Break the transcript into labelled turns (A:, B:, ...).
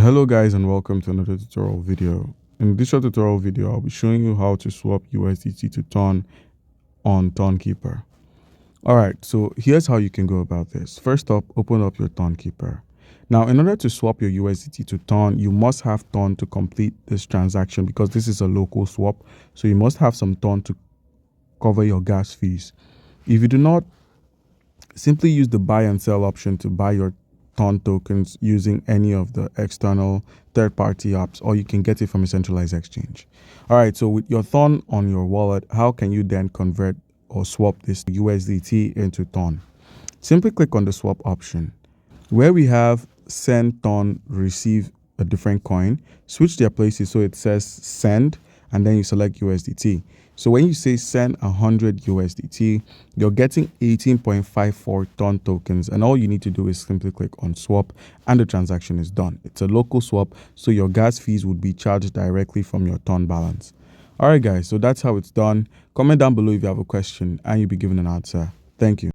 A: Hello guys, and welcome to another tutorial video. In this short tutorial video, I'll be showing you how to swap USDT to TON on Tonkeeper. Alright, so here's how you can go about this. First up, open up your Tonkeeper. Now, in order to swap your USDT to TON, you must have TON to complete this transaction because this is a local swap. So you must have some TON to cover your gas fees. If you do not, simply use the buy and sell option to buy your TON tokens using any of the external third-party apps, or you can get it from a centralized exchange. All right, so with your TON on your wallet, how can you then convert or swap this USDT into TON? Simply click on the swap option. Where we have send TON, receive a different coin, switch their places so it says send, and then you select USDT. So when you say send 100 USDT, you're getting 18.54 TON tokens, and all you need to do is simply click on swap and the transaction is done. It's a local swap, so your gas fees would be charged directly from your TON balance. All right guys, so that's how it's done. Comment down below if you have a question and you'll be given an answer. Thank you.